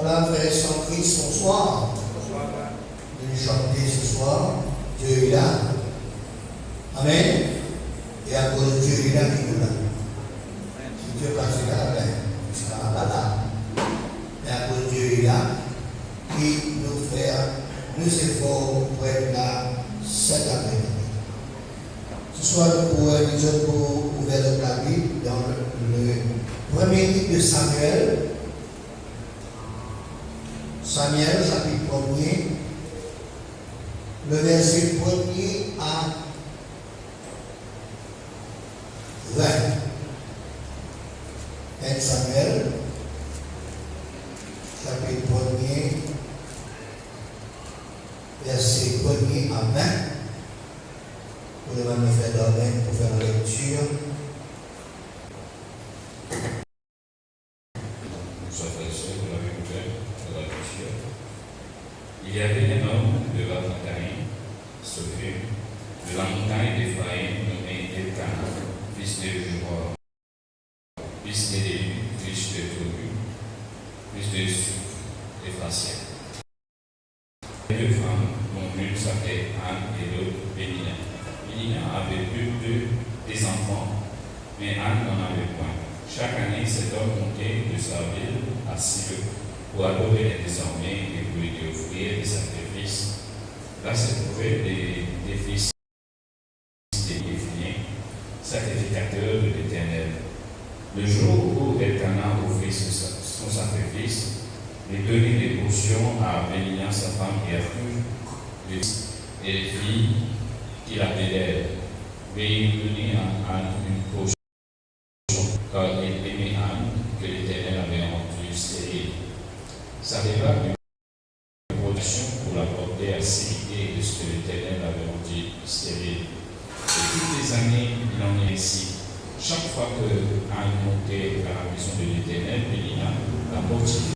Voilà, frères et sœurs en Christ, bonsoir. De nous chanter ce soir, Dieu est là. Amen. Et à cause de Dieu est là qui nous l'a. Si Dieu passe là, ben, il ne sera pas là. Mais à cause de Dieu est là, qui nous fait nos efforts pour être là cet après-midi. Ce soir, nous pourrons ouvrir notre Bible dans le premier livre de Samuel. Samuel, chapitre 1er, le verset 1er à 20. 1 Samuel, chapitre 1er, verset 1er à 20. Nous devons nous faire dormir pour faire la lecture. Il y avait un homme de la montagne, Sophie, de la montagne d'Éphraïm, nommé Elkanah, fils de Joab, fils d'Élie, fils de Tobu, fils de Souf, Éphrasien. Les deux femmes, dont l'une s'appelait Anne et l'autre Pénina. Pénina avait eu des enfants, mais Anne n'en avait point. Chaque année, cet homme montait de sa ville à Silo pour adorer désormais et pour lui offrir des sacrifices. Là se trouvaient des fils d'Éphraïm, sacrificateurs de l'Éternel. Le jour où Elkanah offrit son sacrifice, il donnait des portions à Pénina, sa femme, et à tous et les filles qu'il avait d'elle. Mais il donnait à Anne une portion, car il aimait Anne, que l'Éternel avait rendue stérile. Ça arriva une protection pour la porter à s'imiter de ce que l'Éternel avait rendu stérile. Et toutes les années, il en est ainsi. Chaque fois que Anne montait à la maison de l'Éternel, Pénina la mortifiait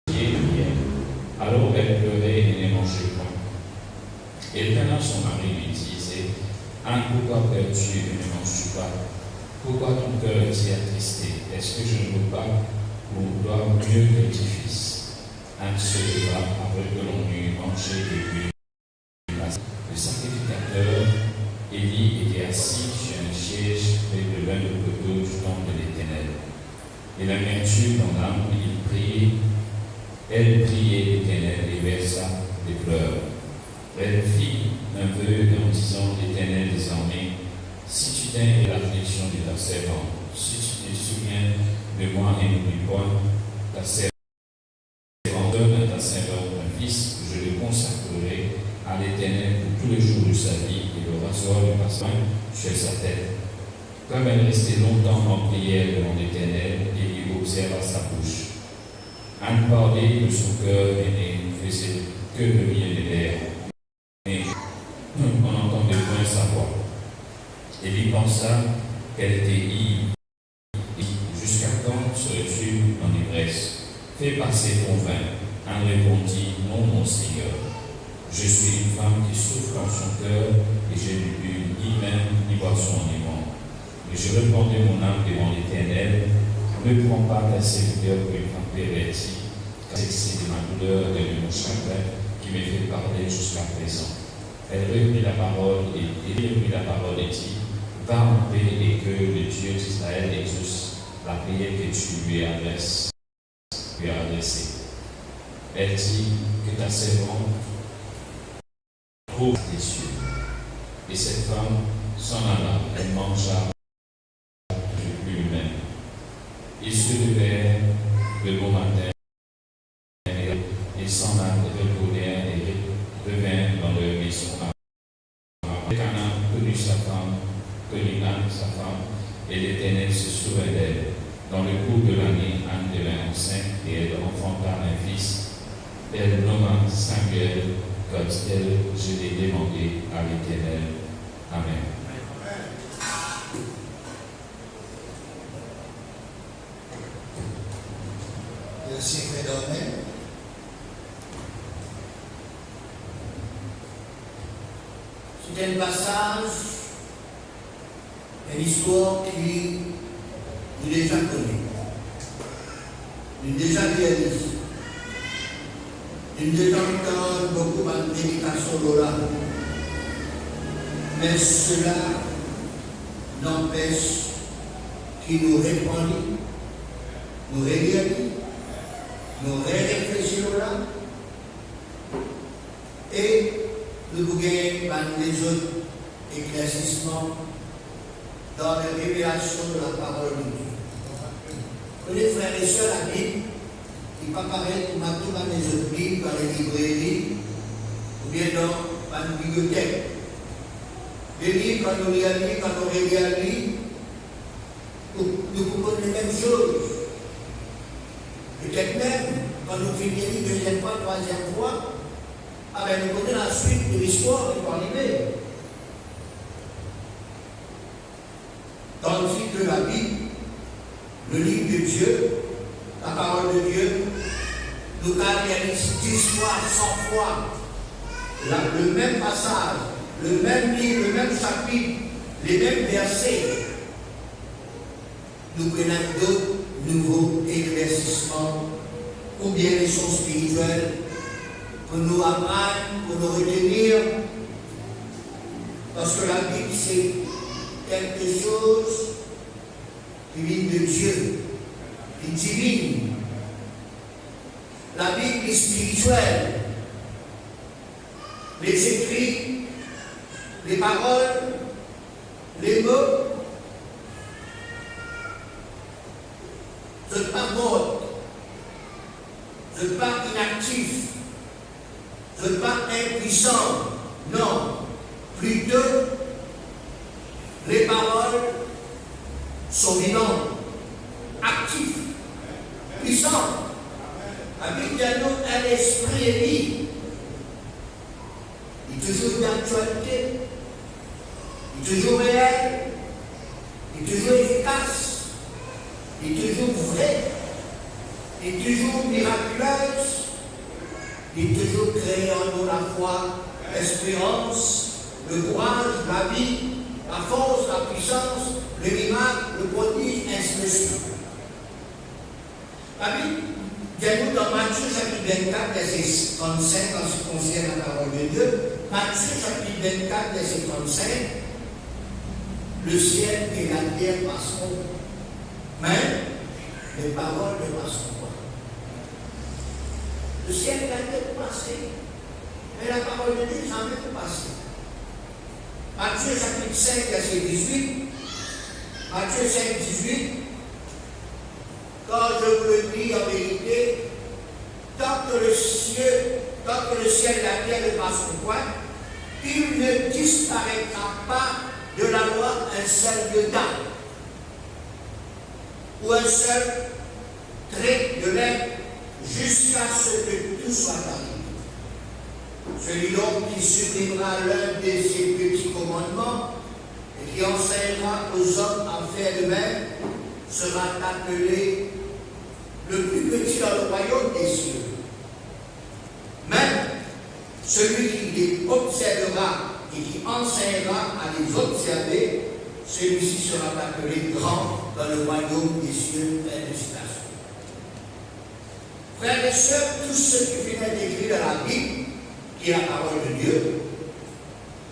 de miel. Alors elle pleurait et ne mangeait point. Elkanah, son mari, lui disait: Anne, pourquoi pleures-tu et ne manges-tu pas? Pourquoi ton cœur est-il attristé? Est-ce que je ne veux pas ou dois mieux que tes fils? Anne se leva après que l'on eut mangé et bu. Le sacrificateur Élie était assis sur un siège près de l'un des poteaux du temple de l'Éternel. Et l'amertume dans l'âme, il priait. Elle priait l'Éternel et versa des pleurs. Elle fit un vœu en disant: l'Éternel, désormais, si tu t'aimes de l'affliction de ta servante, si tu te souviens de moi et n'oublie point ta servante, Samuel restait longtemps en prière devant l'Éternel et il observa sa bouche. Anne parlait de son cœur et ne faisait que remuer les lèvres, mais on n'entendait point sa voix. Il y pensa qu'elle était ivre. Jusqu'à quand serais-tu en ivresse? Fais passer ton vin. Anne répondit, non, mon Seigneur. Je suis une femme qui souffre dans son cœur et je n'ai bu ni vin ni boisson ni vin. Mais je répandais mon âme devant l'Éternel. Ne prends pas ta serviteur pour une femme pervertie, car c'est de ma douleur et de mon chagrin qui me fait parler jusqu'à présent. Elle reprit la parole et dit, va en paix et que le Dieu d'Israël exauce la prière que tu lui as adressée. Elle dit que ta servante trouve tes cieux. Et cette femme s'en alla, elle mangea lui-même. Ils se levèrent le bon matin, ils s'en retournèrent et revinrent dans leur maison. Cana connut Anne, sa femme, et l'Éternel se souvint d'elle. Dans le cours de l'année, Anne devint enceinte et elle enfanta un fils. Elle nomma Samuel, comme tel je l'ai demandé à l'Éternel. Amen. Merci, frère Dormel. C'est un passage, une histoire qui nous déjà connue, nous déjà réalisée. Nous déjà entendu beaucoup de méditation là. Mais cela n'empêche qu'il nous répondit, nous réalisons, nous réfléchissons là, et nous pouvons gagner les autres éclaircissements dans la révélation de la parole de Dieu. Pour les frères et sœurs, la Bible, il peut apparaître pour tout dans les autres Bibles, dans les librairies, ou bien dans la bibliothèque. Les livres, quand on les lit, quand on les lit, nous comprenons les mêmes choses. Peut-être même, quand nous finissons la deuxième fois, troisième fois, nous connaissons la suite de l'histoire qui va arriver. Dans le fil de la Bible, le livre de Dieu, la parole de Dieu, nous réalise 10 fois, 100 fois le même passage, le même livre, le même chapitre, les mêmes versets. Nous prenons d'autres nouveaux éclaircissements ou bien les choses spirituelles pour nous apprendre, pour nous retenir. Parce que la Bible, c'est quelque chose qui vient de Dieu, qui est divine. La Bible est spirituelle. Les écrits, les paroles, les mots, je ne suis pas mort, je ne suis pas inactif, je ne suis pas impuissant. Non, plutôt, les paroles sont vivantes, actives, puissantes. Avec un esprit et vie. Il est toujours d'actualité, il est toujours réel, il est toujours efficace, il est toujours vrai, il est toujours miraculeuse, il est toujours créé en nous la foi, l'espérance, le courage, la vie, la force, la puissance, le miracle, le prodige, ainsi de suite. La Bible, nous dans Matthieu chapitre 24, verset 35, en ce qui concerne la parole de Dieu. Matthieu chapitre 24, verset 35, le ciel et la terre passeront, mais les paroles ne passeront pas. Le ciel et la terre vont passer, mais la parole de Dieu jamais peut passer. Matthieu chapitre 5, verset 18, Matthieu 5, 18, quand je vous le dis en vérité, tant que le ciel et la terre ne passeront point, il ne disparaîtra pas de la loi un seul iota. ou un seul trait de lettre jusqu'à ce que tout soit arrivé. Celui donc qui supprimera l'un de ces petits commandements et qui enseignera aux hommes à faire de même sera appelé le plus petit dans le royaume des cieux. Même celui qui les observera et qui enseignera à les observer, celui-ci sera appelé grand dans le royaume des cieux. Fin de citation. Frères et sœurs, tout ce qui vient d'être écrit dans la Bible, qui est la parole de Dieu,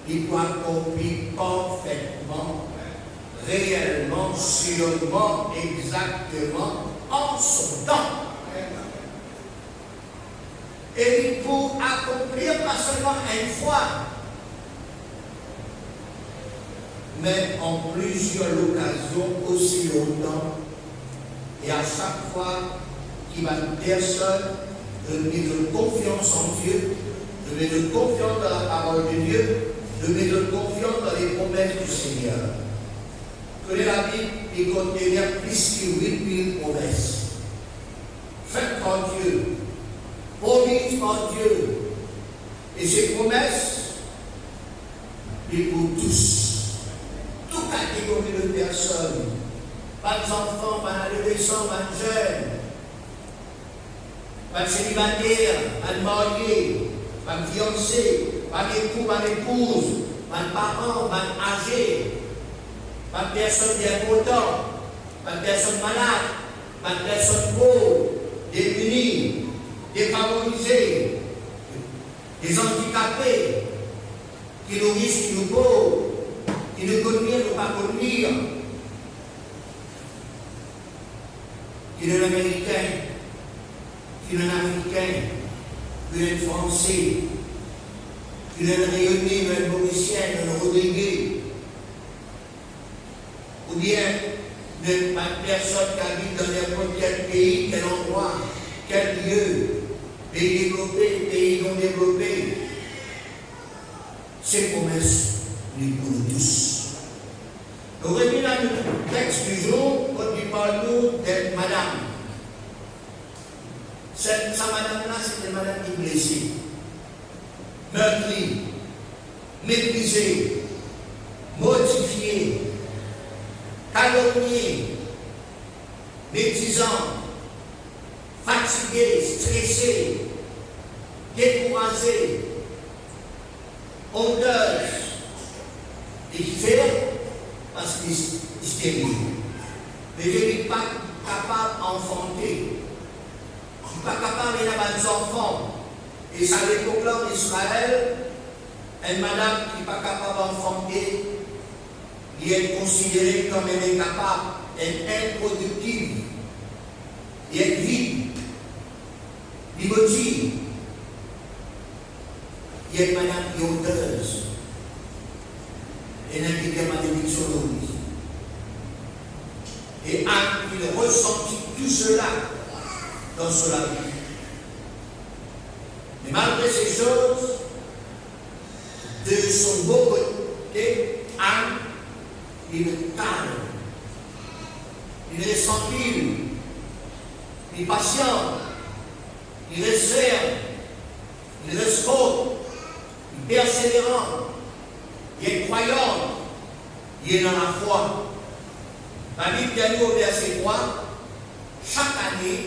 il doit accomplir parfaitement, réellement, sûrement, exactement, en son temps. Et pour accomplir pas seulement une fois, mais en plusieurs occasions aussi longtemps, et à chaque fois qu'il va une personne de mettre de confiance en Dieu, de mettre de confiance dans la parole de Dieu, de mettre de confiance dans les promesses du Seigneur. Que la Bible y contient plus que 8000 promesses. Faites par Dieu, promises par Dieu. Et ces promesses, c'est pour tous. Toute catégorie de personnes. Pas d'enfants, pas d'adolescents, pas de jeunes, pas de célibataires, pas de mariés, pas de fiancés, pas d'époux, pas d'épouse, pas de parents, pas d'âgés, pas de personnes importantes, pas de personnes malades, pas de personnes pauvres, démunies, défavorisées, des handicapés, qui nourrissent, qui nous pauvres, qui ne connaissent pas conduire, qui est l'américain, qui est l'africain, qui est le français, qui est le rayonné, le mauricien, le rodrigué, ou bien une personne qui habite dans n'importe quel pays, quel endroit, quel lieu, pays développé, pays non développé. Ces promesses, nous pour nous tous. Nous revenons dans le texte du jour, quand il parle de madame. Sa madame-là, c'était madame qui est blessée, meurtrie, méprisée, mortifiée, calomniée, médisante, fatiguée, stressée, découragée, honteuse, et qui fait parce qu'il est stérile. Mais je ne suis pas capable d'enfanter. Je ne suis pas capable d'avoir des enfants. Et ça, à l'époque-là en Israël, une madame qui n'est pas capable d'enfanter, elle est considérée comme elle est capable, elle est improductive, elle est vide, ligotive. Il y a une madame qui est honteuse. Et n'a qui est malédiction de lui. Et Anne, il ressentit tout cela dans son vie. Mais malgré ces choses, de son beau côté, Anne, il est calme, il est tranquille, il est patient, il est serre, il est sport, il est persévérant, il est croyant, il est dans la foi. La Bible dit au verset 3, chaque année,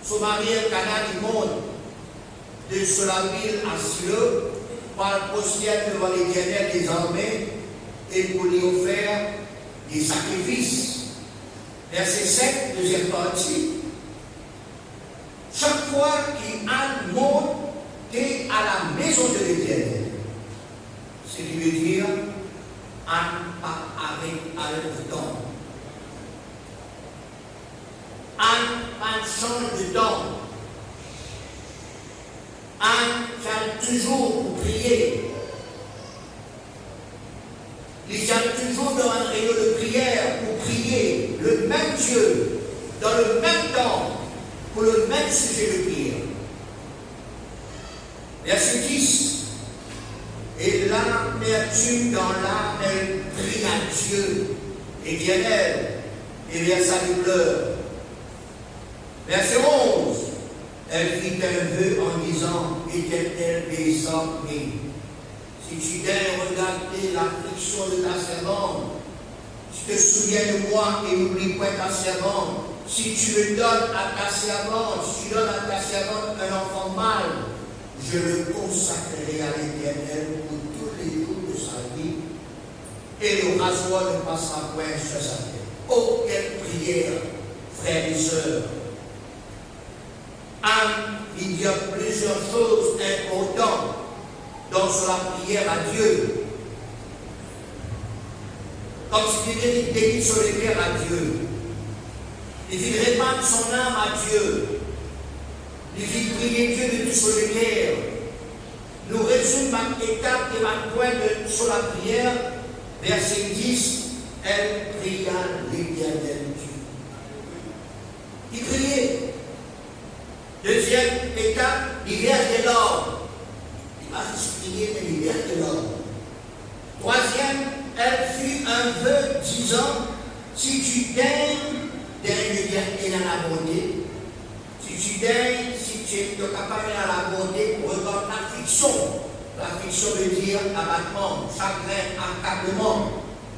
son mari est Cana du monde, de la ville à Silo, par le postère devant l'Éternel des armées, et pour lui offrir des sacrifices. Verset 7, deuxième partie. Chaque fois qu'Anne monte à la maison de l'Éternel, ce qui veut dire Anne pas avec le temps. Anne pas change de temps. Anne chante toujours pour prier. Il chante toujours dans un rayon de prière pour prier le même Dieu, dans le même temps, pour le même sujet de prière. Verset 10. Et l'amertume dans l'âme, elle prie à Dieu, Éternel, et versa des pleurs. Verset 11. Elle fit un vœu en disant, Éternel des armées, si tu daignes regarder l'affliction de ta servante, si tu te souviens de moi et n'oublie point ta servante, si tu me donnes à ta servante, si tu donnes à ta servante un enfant mâle, je le consacrerai à l'Éternel pour tous les jours de sa vie, et le rasoir ne passera point sur sa tête. Oh, quelle prière, frères et sœurs! Il y a plusieurs choses importantes dans la prière à Dieu. Comme si il dédie sur le cœur à Dieu. Il fit répandre son âme à Dieu. Il fit prier Dieu de tout son cœur. Nous résumons ma étape et ma pointe sur la prière. Verset 10. Elle pria l'Éternel Dieu. Il priait. Deuxième étape, il verse de l'or. Il va prier, mais il verse de l'or. Troisième, elle fit un vœu disant, si tu daignes et dans la bonté, si tu daignes, si tu es capable dans la bonté, regarde l'affliction. L'affliction veut dire abattement, chagrin, accablement,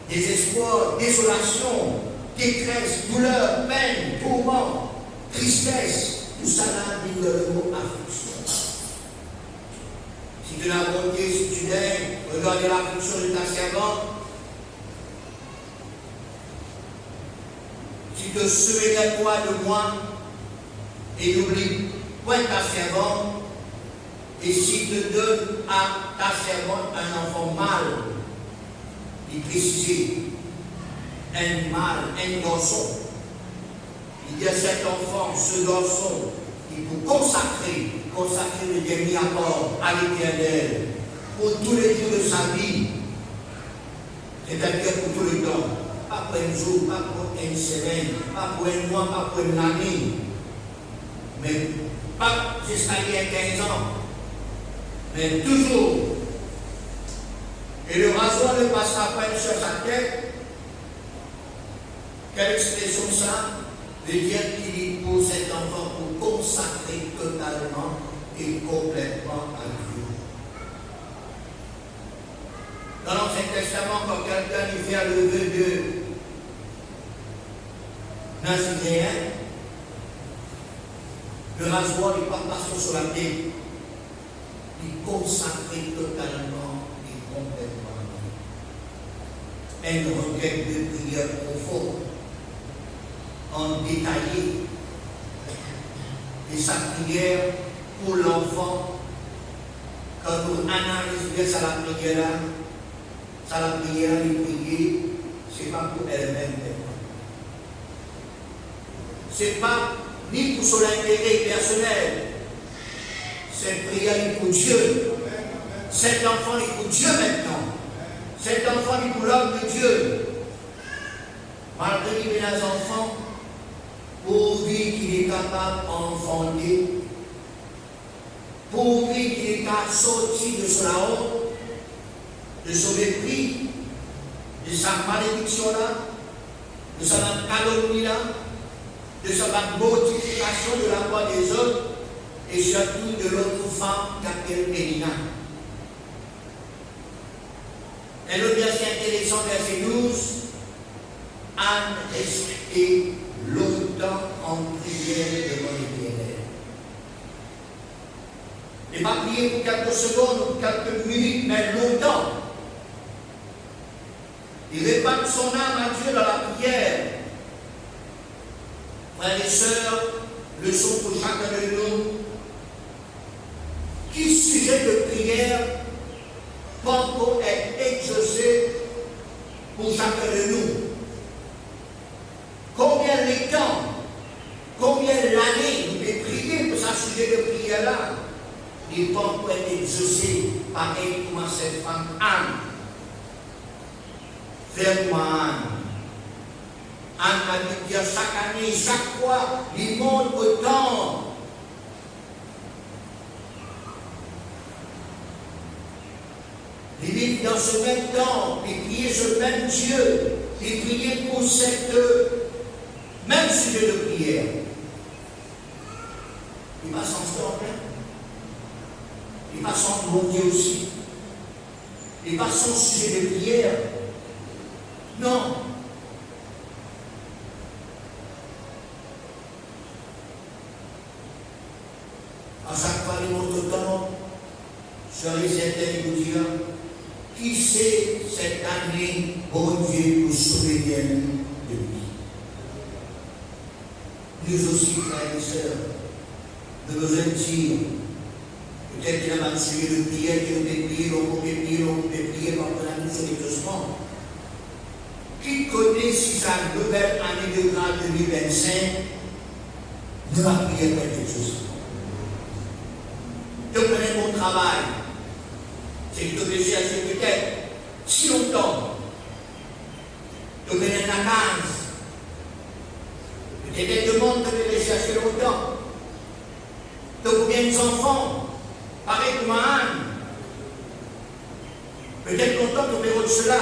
désespoir, désolation, détresse, douleur, peine, tourment, tristesse. Tout ça là, dit le mot affliction. Si tu l'as bonté, si tu daignes, regardez l'affliction de ta servante. Si tu te souviens toi de moi et n'oublie point ta servante, et si tu donnes à ta servante un enfant mâle, il précise un mâle, un garçon. Il dit à cet enfant, ce garçon, il faut consacrer le dernier apport à l'Éternel pour tous les jours de sa vie, c'est-à-dire pour tout le temps, pas pour un jour, pas pour une semaine, pas pour un mois, pas pour une année, mais pas jusqu'à il y a 15 ans, mais toujours. Et le rasoir ne passera pas sur sa tête. Quelle expression ça? Veut dire qu'il y pour cet enfant pour consacrer totalement et complètement à Dieu. Dans l'Ancien Testament, quand quelqu'un lui fait le vœu de Nazaréen, le rasoir n'est pas passé sur la tête, il consacrait totalement et complètement à Dieu. Une requête de prière profonde. En détaillé de sa prière pour l'enfant. Quand nous analysons bien ça la prière, les prier, ce n'est pas pour elle-même. Ce n'est pas ni pour son intérêt personnel. Cette prière est pour Dieu. Cet enfant est pour Dieu maintenant. Cet enfant est pour l'homme de Dieu. Malgré qu'il y ait des enfants, pourvu qu'il est capable d'enfanter, pourvu qu'il est capable de sortir de son honte, de son mépris, de sa malédiction là, de sa calomnie là, de sa mortification de la part des autres, et surtout de l'autre femme qu'appelle Pénina. Un autre verset intéressant, verset 12, Anne restait longtemps en prière devant l'Éternel. Et pas prier pour quelques secondes ou quelques minutes, mais longtemps. Il répand son âme à Dieu dans la prière. Frères et sœurs, leçon pour chacun de nous. Qui sujet de prière peut encore être exaucé pour chacun de nous? Combien de temps, combien d'années nous devons prier pour ce sujet de prière-là? Il peut encore être exaucé, pareil comme cette femme Anne. Fais-moi Anne. Anne a dit que chaque année, chaque fois, il monte autant. Il vit dans ce même temps, il priait ce même Dieu, il priait pour cette sujet de prière. Il va s'en sortir. Il va s'en monter aussi. Il va son sujet de prière. Non. À chaque fois, il monte autant sur les certains vous dire qui sait cette année, bon Dieu, pour sauver bien de lui. Nous aussi, frères et sœurs, nous nous dire, peut-être qu'il a un sujet de prière, qu'il a prié, l'on peut prier, par la mission d'exaucement. Qui connaît si sa nouvelle année de grâce 2025 ne va prier pour l'exaucement? Je connais mon travail. C'est que je vais chercher peut-être si longtemps. Je connais la case. Peut-être de monde que je vais chercher longtemps. De combien d'enfants, pareil comme Anne. Peut-être longtemps que je vais de cela.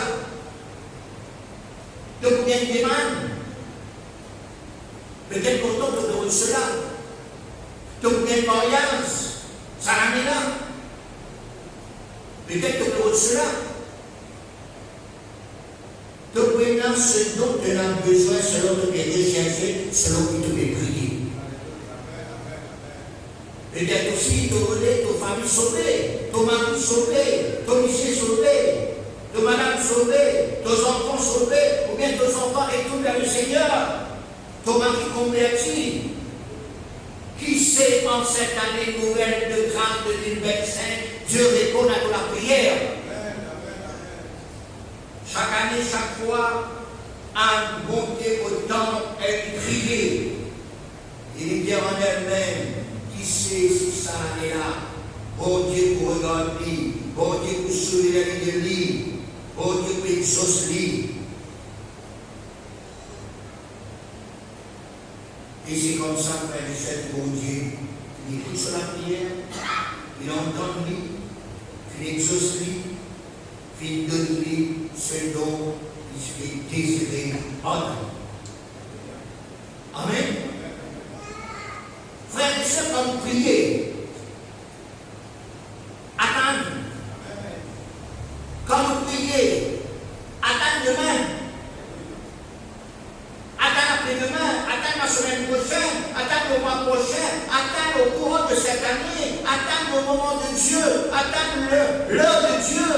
De combien de démons. Peut-être longtemps que je vais de cela. De combien de mariages. Ça l'amène là. Peut-être que pour cela, donc maintenant, ce dont tu as besoin, selon que tu es recherché, selon que tu es prié. Peut-être aussi, tu relais ta famille sauvée, ton mari sauvé, ton lycée sauvé, ton madame sauvée, tes enfants sauvés, ou bien tes enfants retournent vers le Seigneur, ton mari converti. Qui sait en cette année nouvelle de grâce de 2025, Dieu répond à la prière. Chaque année, chaque fois, à monter au temple et crier. Il est bien en elle-même. Qui sait si ça année-là, bon Dieu pour regarder, bon Dieu pour sauver la vie de lui, bon Dieu pour exaucer. Et c'est comme ça, frère et sœur, bon Dieu, il écoute sur la prière, il entend lui, il exauce lui, il donne lui ce dont il fait désirer en lui. Amen. Frère et sœur, quand vous priez, attendez. Quand vous priez, attendez demain. Attends après-demain, attends la semaine prochaine, attends le mois prochain, attends au courant de cette année, attends le moment de Dieu, attends l'heure de Dieu.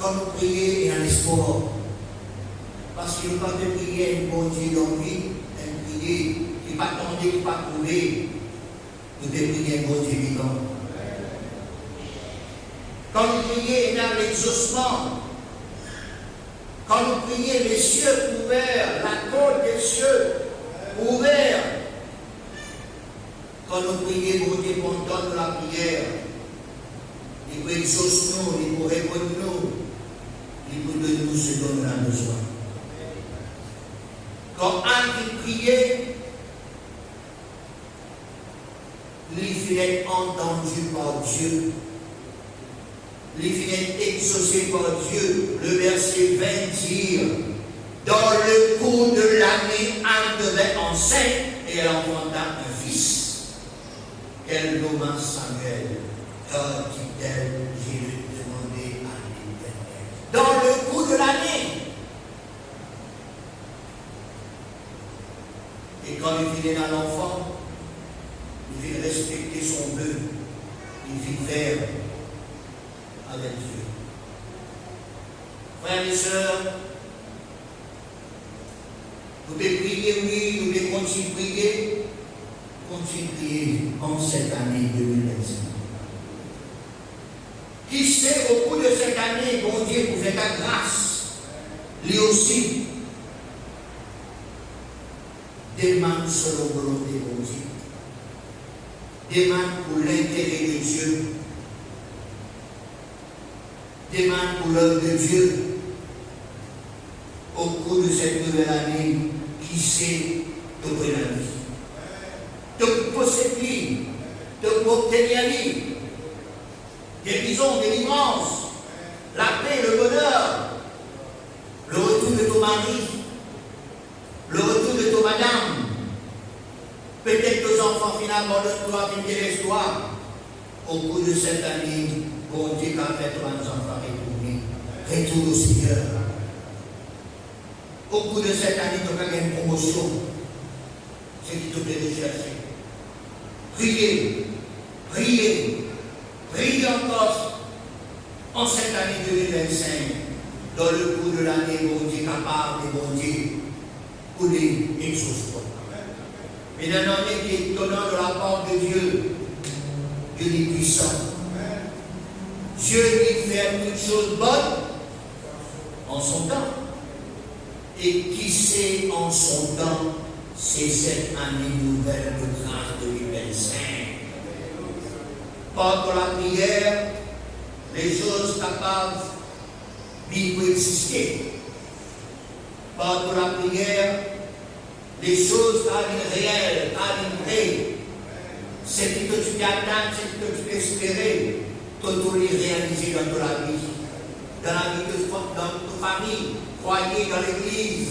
Quand vous priez, il y a l'espoir. Parce qu'il ne faut pas de prier un bon Dieu dans la vie, un prier qui ne va pas attendre, qui ne va pas trouver. Vous devez prier un bon Dieu vivant. Quand vous priez, il y a l'exaucement. Quand vous priez, les cieux ouverts, la côte des cieux ouverts. Quand vous priez, vous dépendant de la prière. Il vous exauce nous, il vous répond nous, il vous donne nous ce dont nous avons besoin. Quand Anne priait, il fut entendu par Dieu. Il fut exaucé par Dieu. Le verset 20 dit, dans le cours de l'année, Anne devait enceinte et elle enfanta un fils. Elle nomma Samuel. Car, dit-elle, j'ai demandé à l'Éternel. Dans le cours de l'année. Et quand il fit à l'enfant, il fit respecter son vœu. Il fit faire avec Dieu. Frères et sœurs, vous devez prier, oui, vous devez continuer de prier. Continuez de prier en cette année 2025. Qui sait, au cours de cette année, bon Dieu vous fait ta grâce, lui aussi, demande selon volonté, bon Dieu. Demande pour l'intérêt de Dieu. Demande pour l'œuvre de Dieu. Au cours de cette nouvelle année, qui sait t'ouvrir la vie, te posséder, te obtenir vie, guérison, délivrance, la paix, le bonheur, le retour de ton mari, Peut-être que nos enfants finalement doivent venir l'espoir. Au cours de cette année, bon Dieu, quand fait toi nos enfants retourner. Retourne au Seigneur. Au cours de cette année, tu as une promotion. C'est qui te plaît de chercher. Priez, priez, priez encore en cette année 2025. Dans le cours de l'année, bon Dieu capable et bon Dieu, pour les exaucer. Mais d'un année qui est étonnant de la part de Dieu, Dieu est puissant. Dieu lui fait toutes choses bonnes en son temps. Et qui sait en son temps, c'est cette année nouvelle de grâce 2025. Par la prière, les choses capables d'y coexister. Par la prière, les choses réelles, vraies, ce que tu peux attendre, ce que tu peux espérer, que tu les réaliser dans ta vie, dans la vie de ta famille, croyez dans l'église.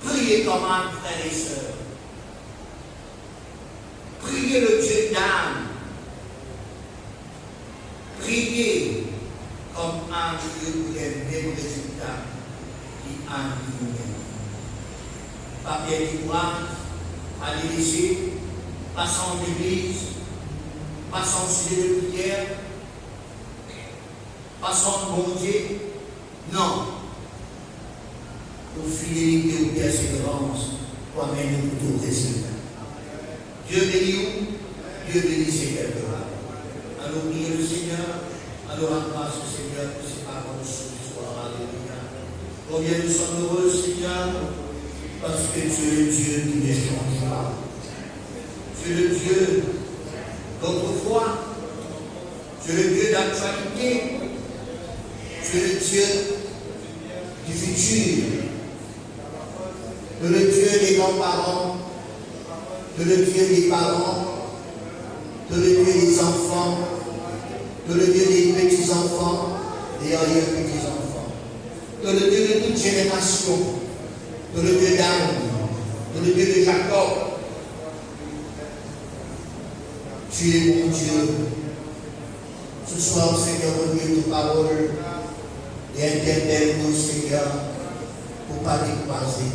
Priez comme un frère et sœur. Priez le Dieu d'âme. Priez comme un Dieu pour les mêmes résultats qui en vous-même. Pas bien du courage, pas les laisser, passant en église, passant au sujet de prière, passant au bon Dieu. Non. Pour fidélité ou persévérance, pour amener nous tout résultat. Dieu bénit vous, Dieu bénit ses quelques-uns. Allons prier le Seigneur, allons rendre grâce au Seigneur pour ses paroles ce soir. Alléluia. Combien nous sommes heureux, Seigneur, parce que tu es le Dieu qui ne change pas. Tu es le Dieu d'autrefois. Tu es le Dieu d'actualité. Tu es le Dieu du futur. Tu es le Dieu des grands-parents. Tu es le Dieu des parents. Tu es le Dieu des enfants. Tu es le Dieu des petits-enfants et arrière-petits-enfants. Tu es le Dieu de toute génération. Tu es le Dieu d'Anne. Tu es le Dieu de Jacob. Tu es mon Dieu. Ce soir, Seigneur, relis ta parole et interpelle-nous, Seigneur, pour ne pas décroiser,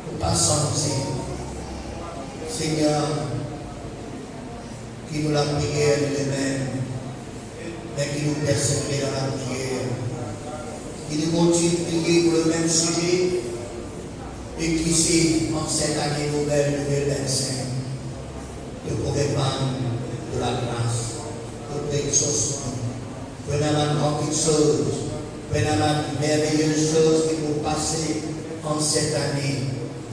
pour ne pas sentir. Seigneur, qui nous la prière nous-mêmes, mais qui nous persévère dans la prière, qui nous continue de prier pour le même sujet, et qui sait en cette année nouvelle 2025 de pour répandre de la grâce, de l'exaucement, de la grande chose, de la merveilleuse chose qui nous passer en cette année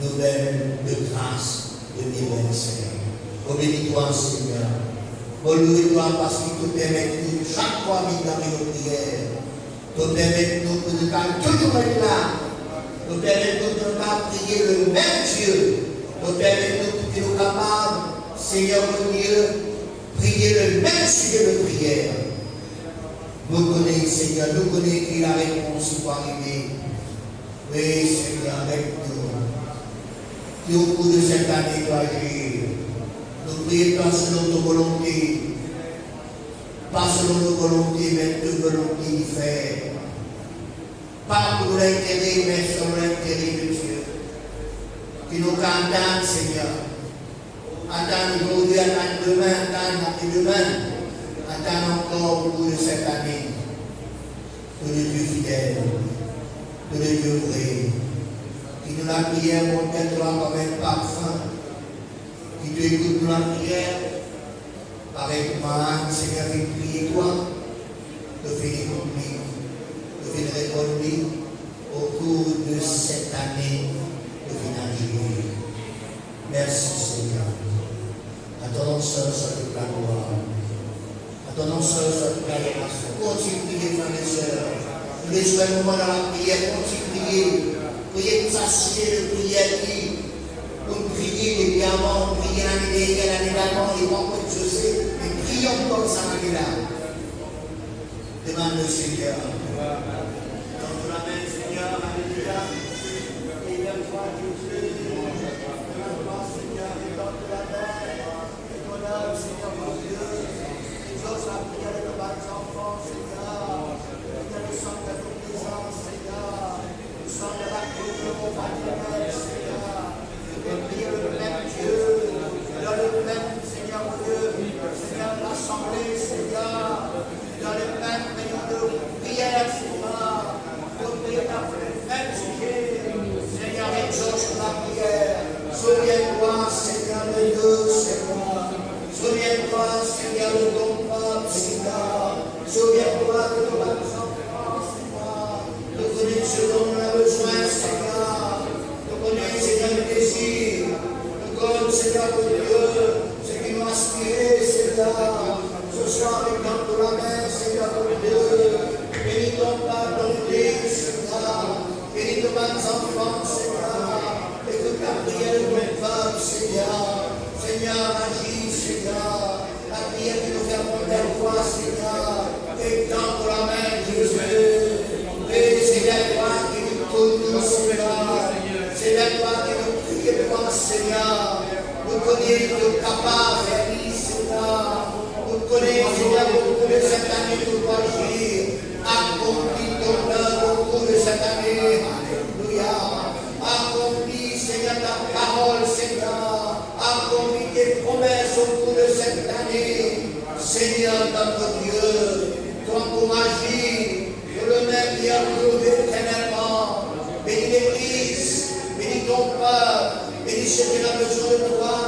nouvelle de grâce 2025. Oh, bénis-toi, Seigneur. Oh, louez-toi parce que tout est avec nous chaque fois dans nos prières. Tout est avec nous pour nous toujours être là. Tout est avec nous pour nous prier le même Dieu. Tout est avec nous pour que nous capables, Seigneur mon Dieu, prier le même sujet de prière. Nous connaissons, Seigneur, nous connaissons qui la réponse pour arriver. Oui, Seigneur, avec nous. Qui au cours de cette année doit agir. Nous prions pas selon nos volontés. Pas selon nos volontés, mais de volontés différentes. Pas pour l'intérêt, mais selon l'intérêt de Dieu. Qui nous attendent, Seigneur. Attends aujourd'hui, attends demain, attends après-demain. Attends encore au cours de cette année. Que le Dieu fidèle, que le Dieu vrai, qui nous la prière monte toi comme un parfum, qui te écoute la prière, pareillement, Seigneur, qui prie toi, de finir pour lui, de finir répondre lui, au cours de cette année de finir. Merci Seigneur. À ton nom seul soit toute la gloire. À ton nom seul soit toute l'adoration. Continue de prier, frères et sœurs. Nous les souhaitons dans la prière. Continue de prier. Priez pour s'assurer de prière qui, pour prier les diamants, prier l'année dernière, l'année d'avant, et pas comme je sais, mais prions comme ça l'année-là. Demande le Seigneur. Dans la main, Seigneur, alléluia. Et vers toi, Dieu, Seigneur mon Dieu, ce qui nous a inspiré, Seigneur, ce soir avec dans la main, Seigneur mon Dieu, bénis ton Père dans l'Église, Seigneur, bénis nos enfants, Seigneur, écoute la prière de mon peuple, Seigneur, Seigneur, agis, Seigneur, la prière qui nous fait monter à toi, Seigneur, et dans la main, Jésus, et c'est la toi qui nous tourne, Seigneur, c'est la toi qui nous prie, toi, Seigneur, nous connaissons le capable, Seigneur, nous connaissons, Seigneur, beaucoup de cette année, nous dois agir, accomplis ton œuvre au cours de cette année, alléluia, accomplis, Seigneur, ta parole, Seigneur, accomplis tes promesses au cours de cette année, Seigneur, notre Dieu, toi pour agir, que le même qui a prouvé éternellement, bénis l'Église, bénis ton peuple, bénis ceux qui ont besoin de toi,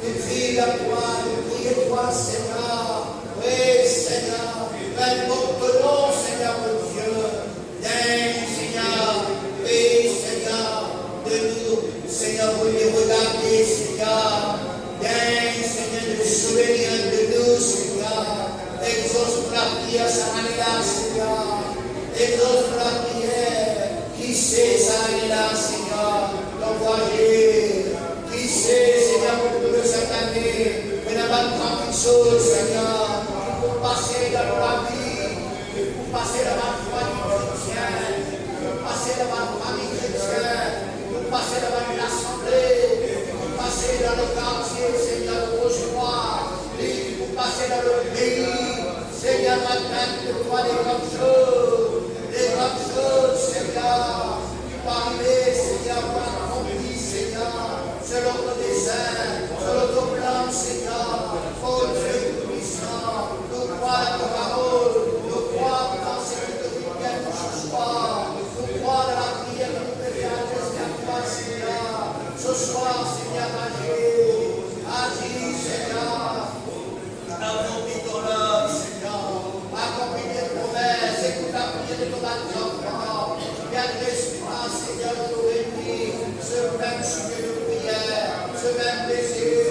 nous crions à toi, nous prions toi, Seigneur, oui, Seigneur, n'importe nom, Seigneur mon Dieu, viens, Seigneur, oui, Seigneur, de nous, Seigneur, vous les regarder, Seigneur, viens, Seigneur, de souvenir de nous, Seigneur, exauce la prière, ça là, Seigneur, exauce la prière, qui sait ça là, Seigneur, l'envoyer, qui sait, Seigneur, pour de cette année, mais n'a pas de chose, Seigneur, pour passer dans la vie, pour passer dans la foi chrétienne, pour passer dans la famille chrétienne, pour passer dans l'assemblée, pour passer dans le quartier, Seigneur, pour joie, pour passer dans le pays, Seigneur, maintenant, de toi des grandes choses, Seigneur, tu parlais, Seigneur, pour accomplir, Seigneur, selon ton dessein, selon ton plan, Seigneur, oh Dieu puissant, nous croyons ta parole, nous croyons dans ce que tu dis bien ce soir, nous croyons dans la prière que nous devons faire jusqu'à toi, Seigneur, ce soir, Seigneur, agis, Seigneur, accomplis ton œuvre, Seigneur, accomplis tes promesses, écoute la prière de ton enfant, viens de l'espoir, Seigneur, nous bénir, ce même sujet de prière, ce même désir,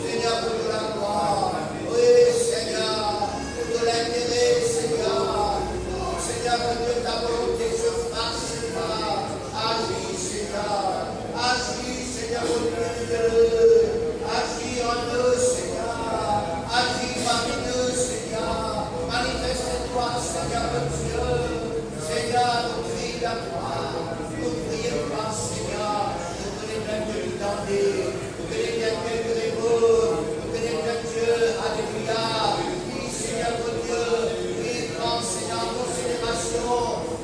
Seigneur, pour de la gloire, oui, Seigneur, pour de l'intérêt, Seigneur, oh, Seigneur, mon Dieu, ta volonté se fasse, Seigneur, agis, Seigneur, mon Dieu, agis en nous, Seigneur, agis parmi nous, Seigneur, manifeste-toi, Seigneur, mon Dieu, Seigneur, nous crions à toi, nous prions toi, Seigneur, nous connaissons Dieu du danger, nous connaissons Dieu du remords, nous connaissons Dieu, alléluia, oui, Seigneur, mon Dieu, oui, prends, Seigneur, en considération,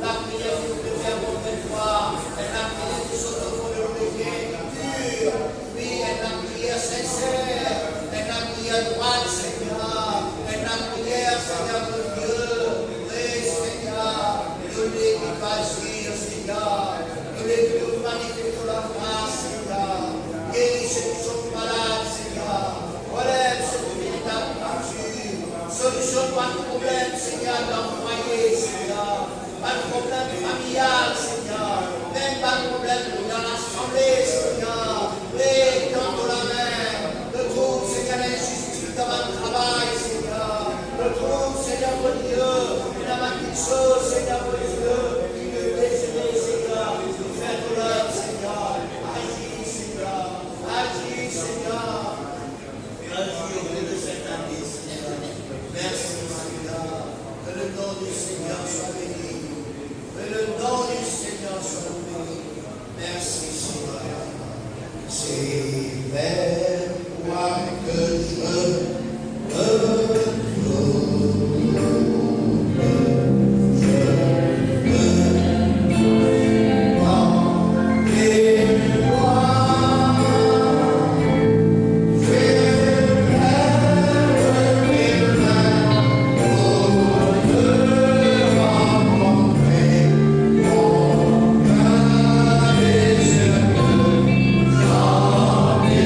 la prière que nous devons faire contre toi, et la prière qui sont au fond de nos péchés, pure, oui, et la prière sincère, et la prière droite, Seigneur, et la prière, Seigneur, mon Dieu, oui, Seigneur, nous les qui va agir, Seigneur, nous les qui nous manifestons la grâce, Seigneur, guéris ceux qui sont malades, Seigneur, relève ceux qui viennent d'abattus, solutionne pas de problème, Seigneur, dans le foyer, Seigneur, pas de problème familial, Seigneur, même pas de problème dans l'assemblée, Seigneur, et dans la main, le trouve, Seigneur, l'injustice dans votre travail, Seigneur, le trouve, Seigneur, mon Dieu, dans ma petite chose, Seigneur, mon Dieu, qui veut désirer, Seigneur, nous faire de l'œuvre, Seigneur, agis, Seigneur, agis, Seigneur, agis au bout de cette année, Seigneur, merci, Seigneur, que le nom du Seigneur soit béni, que le nom du Seigneur soit béni, merci, Seigneur, c'est vers toi que je me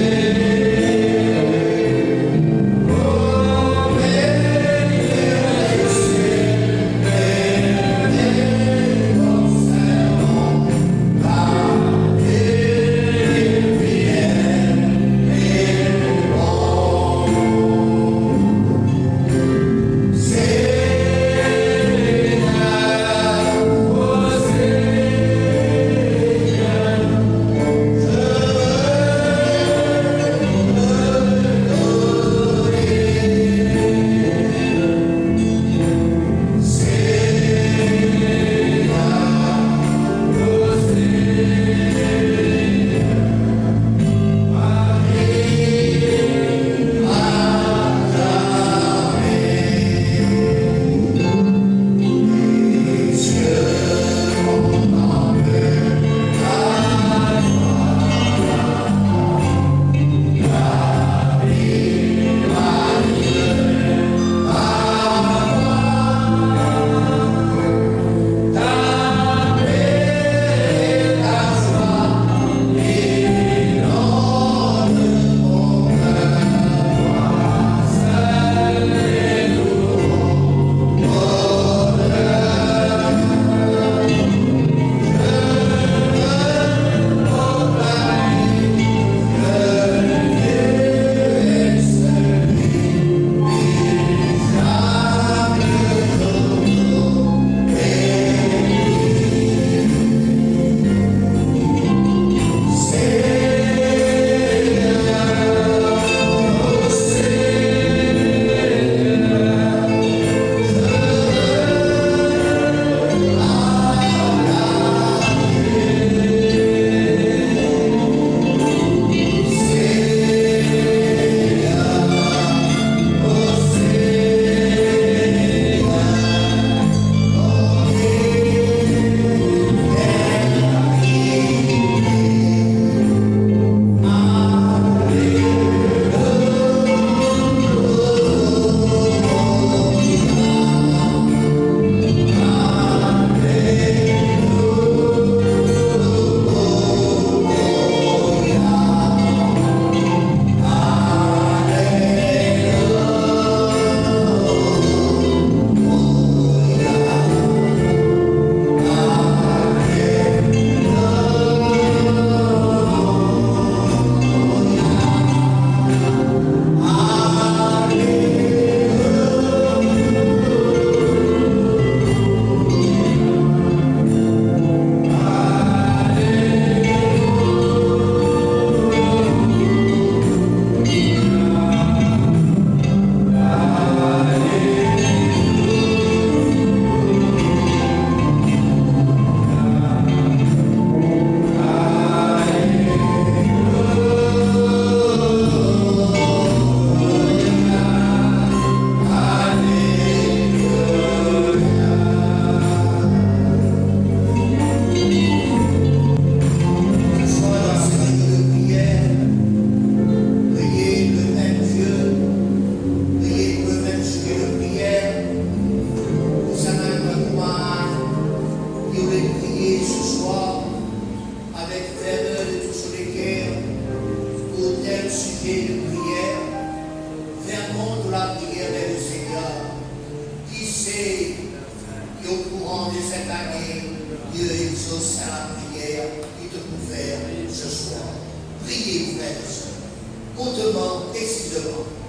Yeah. qui voulait prier ce soir avec ferveur de tout son cœur pour tel sujet de prière, fermons la prière vers le Seigneur. Qui sait qu'au courant de cette année, Dieu exauce à la prière qui te peut faire ce soir. Priez, frères et sœurs, hautement, précisément.